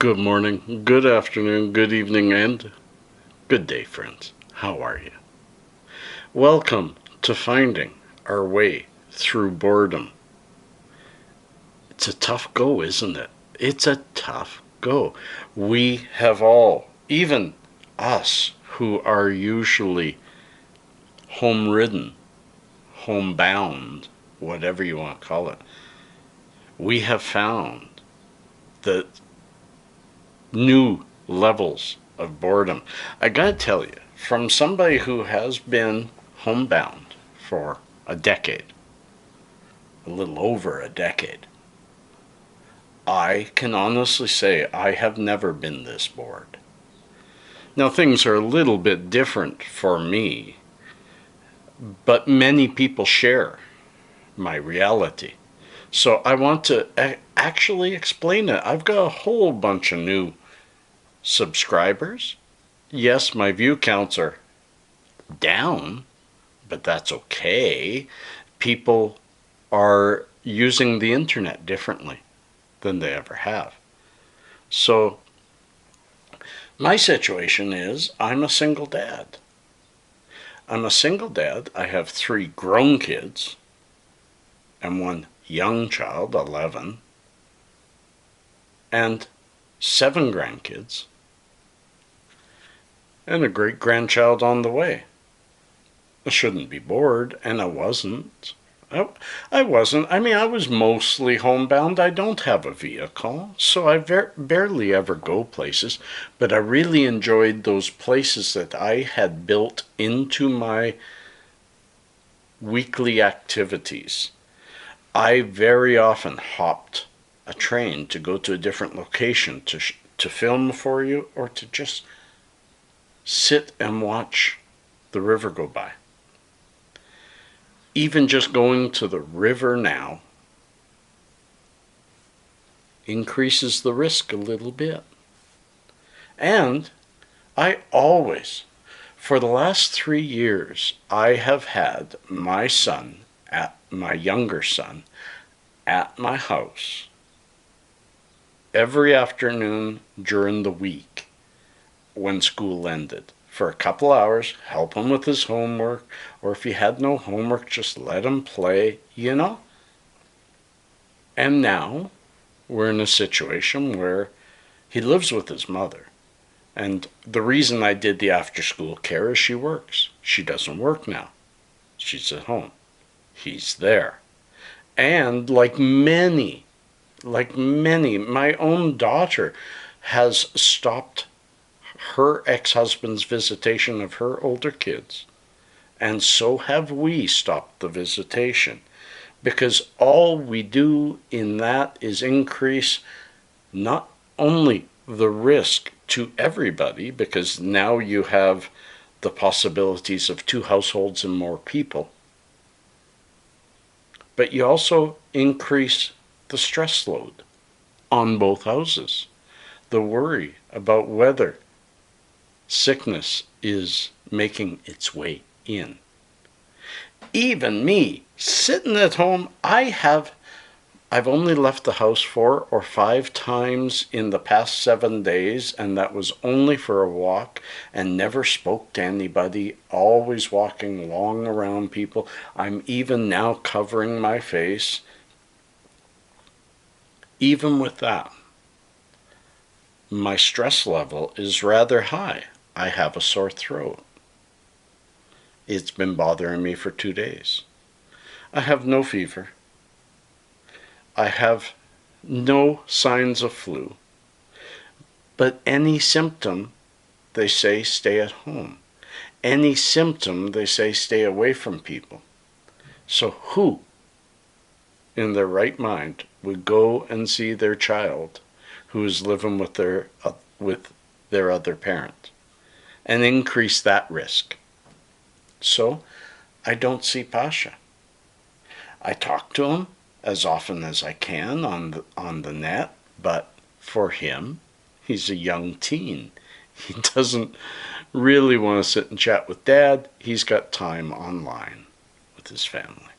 Good morning, good afternoon, good evening, and good day, friends. How are you? Welcome to Finding Our Way Through Boredom. It's a tough go, isn't it? It's a tough go. We have all, even us who are usually home-ridden, homebound, whatever you want to call it, we have found that new levels of boredom. I gotta tell you, from somebody who has been homebound for a decade, a little over a decade, I can honestly say I have never been this bored. Now, things are a little bit different for me, but many people share my reality. So I want to actually explain it. I've got a whole bunch of new subscribers. Yes, my view counts are down, but that's okay. People are using the internet differently than they ever have. So my situation is I'm a single dad. I'm a single dad. I have 3 grown kids and 1 young child, 11, and 7 grandkids, and a great-grandchild on the way. I shouldn't be bored, and I wasn't. I wasn't. I mean, I was mostly homebound. I don't have a vehicle, so I barely ever go places, but I really enjoyed those places that I had built into my weekly activities. I very often hopped a train to go to a different location to film for you or to just sit and watch the river go by. Even just going to the river now increases the risk a little bit. And I always, for the last 3 years, I have had my younger son, at my house every afternoon during the week when school ended. For a couple hours, help him with his homework, or if he had no homework, just let him play, And now we're in a situation where he lives with his mother. And the reason I did the after-school care is she works. She doesn't work now. She's at home. He's there. And like many, my own daughter has stopped her ex-husband's visitation of her older kids. And so have we stopped the visitation. Because all we do in that is increase not only the risk to everybody, because now you have the possibilities of 2 households and more people, but you also increase the stress load on both houses. The worry about whether sickness is making its way in. Even me, sitting at home, I've only left the house 4 or 5 times in the past 7 days, and that was only for a walk, and never spoke to anybody, always walking long around people. I'm even now covering my face. Even with that, my stress level is rather high. I have a sore throat. It's been bothering me for 2 days. I have no fever. I have no signs of flu. But any symptom, they say stay at home. Any symptom, they say stay away from people. So who in their right mind would go and see their child who is living with their other parent and increase that risk? So I don't see Pasha. I talk to him as often as I can on the net, but for him, he's a young teen. He doesn't really want to sit and chat with Dad. He's got time online with his family,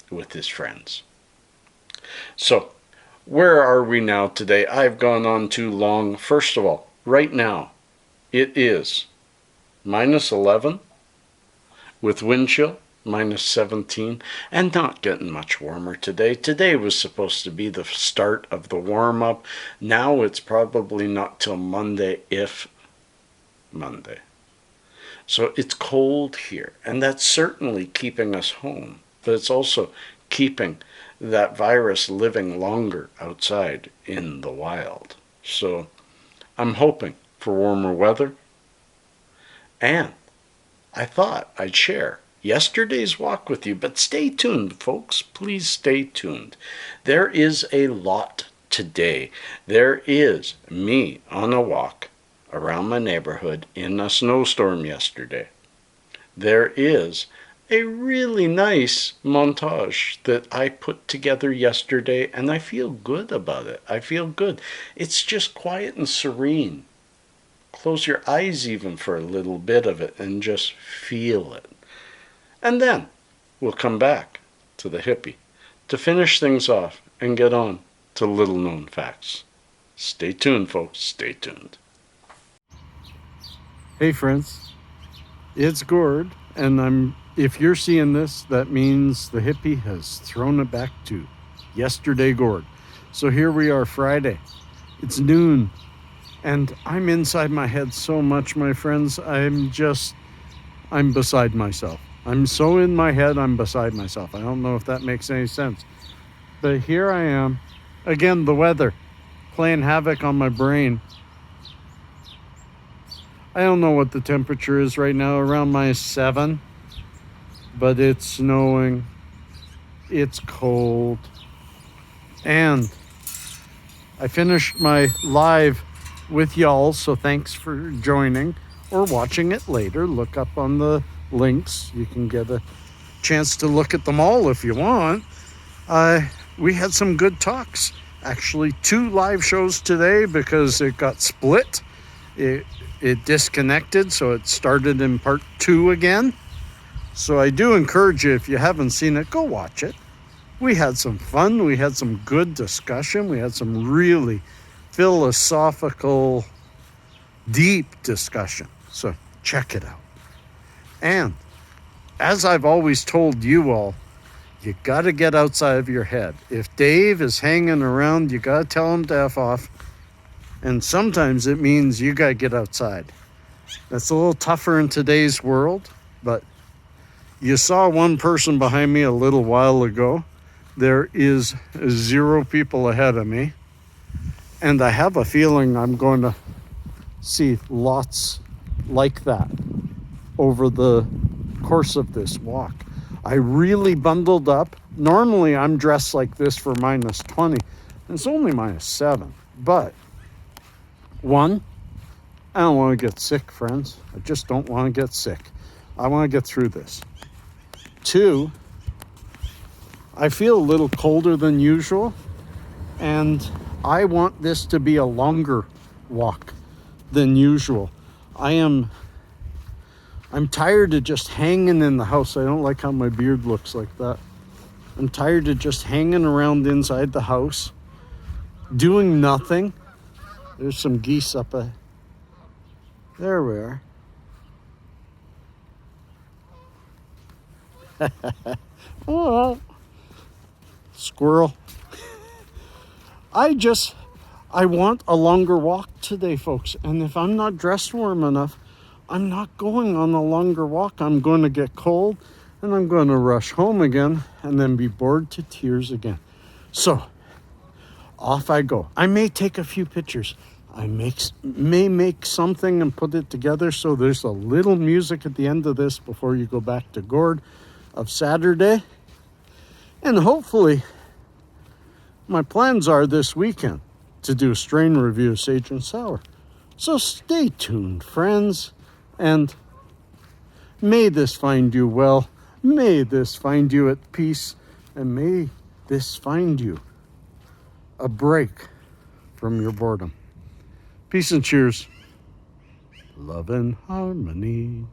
with his friends. So Where are we now today? I've gone on too long. First of all, right now, it is minus 11 with wind chill, minus 17, and not getting much warmer today. Today was supposed to be the start of the warm-up. Now it's probably not till Monday, if Monday. So it's cold here, and that's certainly keeping us home, but it's also keeping that virus living longer outside in the wild. So I'm hoping for warmer weather, and I thought I'd share yesterday's walk with you, but stay tuned, folks. Please stay tuned. There is a lot today. There is me on a walk around my neighborhood in a snowstorm yesterday. There is a really nice montage that I put together yesterday, and I feel good about it. I feel good. It's just quiet and serene. Close your eyes even for a little bit of it and just feel it. And then we'll come back to the hippie to finish things off and get on to little known facts. Stay tuned, folks. Stay tuned. Hey friends, it's Gord, and if you're seeing this, that means the hippie has thrown it back to yesterday Gord. So here we are, Friday. It's noon, and I'm inside my head so much, my friends. I'm beside myself. I'm so in my head, I'm beside myself. I don't know if that makes any sense. But here I am, again, the weather, playing havoc on my brain. I don't know what the temperature is right now, around -7, but it's snowing, it's cold, and I finished my live with y'all, so thanks for joining or watching it later. Look up on the links. You can get a chance to look at them all if you want. We had some good talks. Actually, 2 live shows today because it got split. It disconnected, so it started in part 2 again. So I do encourage you, if you haven't seen it, go watch it. We had some fun. We had some good discussion. We had some really philosophical, deep discussion. So check it out. And as I've always told you all, you got to get outside of your head. If Dave is hanging around, you got to tell him to F off. And sometimes it means you got to get outside. That's a little tougher in today's world, but you saw one person behind me a little while ago. There is 0 people ahead of me. And I have a feeling I'm going to see lots like that over the course of this walk. I really bundled up. Normally I'm dressed like this for -20. It's only -7, but 1, I don't want to get sick, friends. I just don't want to get sick. I want to get through this. 2, I feel a little colder than usual, and I want this to be a longer walk than usual. I'm tired of just hanging in the house. I don't like how my beard looks like that. I'm tired of just hanging around inside the house, doing nothing. There's some geese up ahead. There we are. Oh, squirrel. I want a longer walk today, folks. And if I'm not dressed warm enough, I'm not going on a longer walk. I'm going to get cold, and I'm going to rush home again and then be bored to tears again. So off I go. I may take a few pictures. I may make something and put it together so there's a little music at the end of this before you go back to Gord of Saturday. And hopefully, my plans are this weekend to do a strain review of Sage and Sour. So stay tuned, friends, and may this find you well. May this find you at peace, and may this find you a break from your boredom. Peace and cheers. Love and harmony.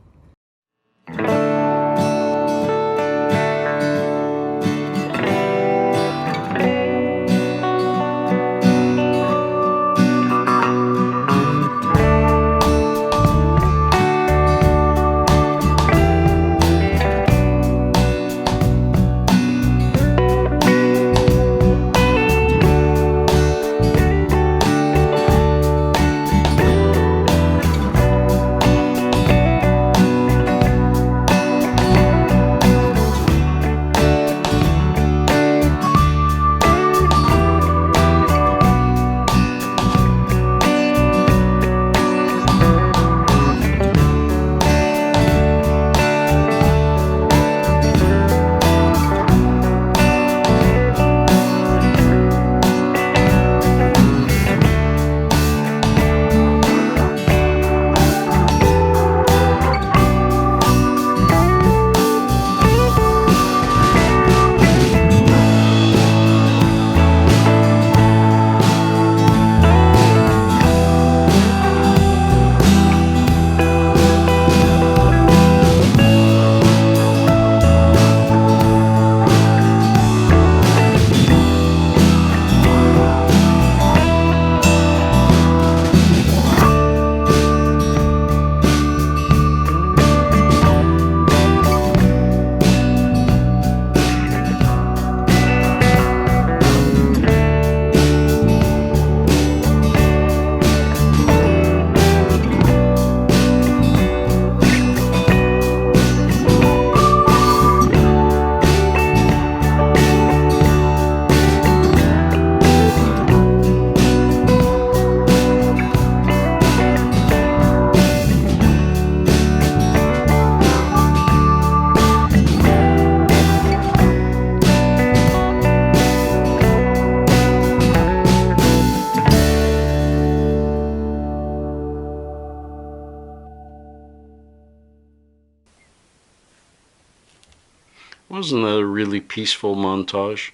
Wasn't that a really peaceful montage?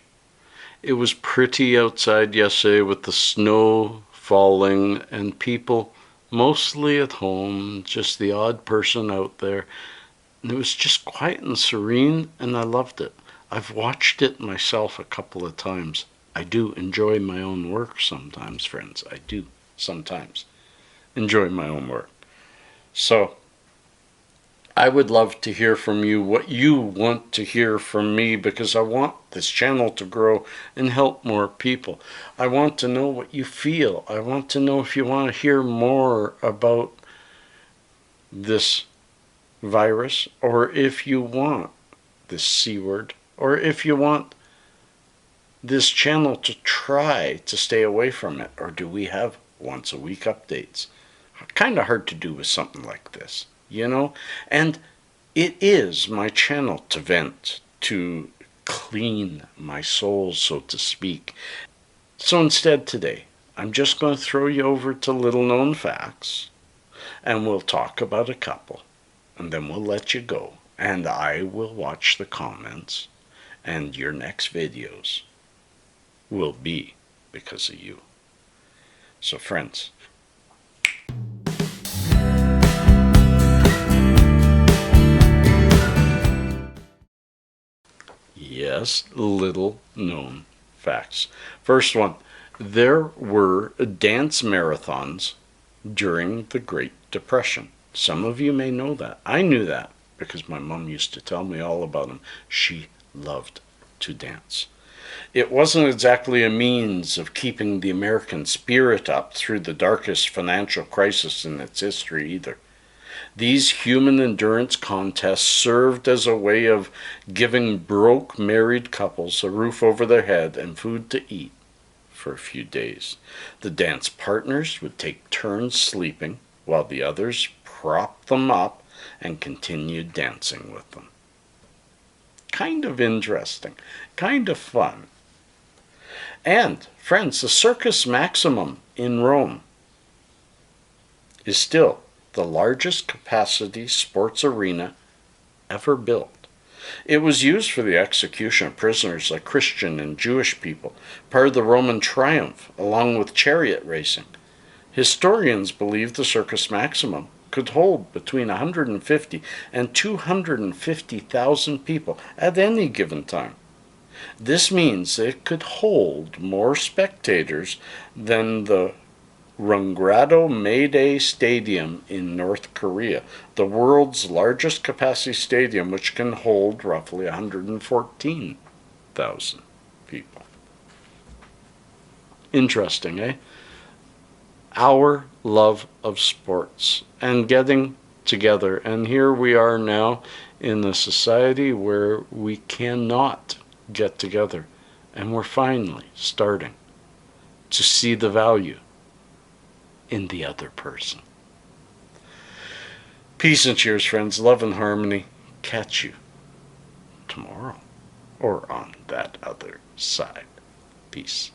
It was pretty outside yesterday with the snow falling and people mostly at home, just the odd person out there. And it was just quiet and serene, and I loved it. I've watched it myself a couple of times. I do enjoy my own work sometimes, friends. I do sometimes enjoy my own work. So, I would love to hear from you what you want to hear from me, because I want this channel to grow and help more people. I want to know what you feel. I want to know if you want to hear more about this virus, or if you want this C word, or if you want this channel to try to stay away from it, or do we have once a week updates? Kind of hard to do with something like this, you know? And it is my channel to vent, to clean my soul, so to speak. So instead today, I'm just going to throw you over to little known facts, and we'll talk about a couple, and then we'll let you go, and I will watch the comments, and your next videos will be because of you. So friends, yes, little known facts. First one, there were dance marathons during the Great Depression. Some of you may know that. I knew that because my mom used to tell me all about them. She loved to dance. It wasn't exactly a means of keeping the American spirit up through the darkest financial crisis in its history either. These human endurance contests served as a way of giving broke married couples a roof over their head and food to eat for a few days. The dance partners would take turns sleeping while the others propped them up and continued dancing with them. Kind of interesting, kind of fun. And, friends, the Circus Maximum in Rome is still the largest capacity sports arena ever built. It was used for the execution of prisoners like Christian and Jewish people, part of the Roman triumph, along with chariot racing. Historians believe the Circus Maximum could hold between 150 and 250,000 people at any given time. This means it could hold more spectators than the Rungrado Mayday Stadium in North Korea, the world's largest capacity stadium, which can hold roughly 114,000 people. Interesting, eh? Our love of sports and getting together. And here we are now in a society where we cannot get together. And we're finally starting to see the value in the other person. Peace and cheers, friends. Love and harmony. Catch you tomorrow or on that other side. Peace.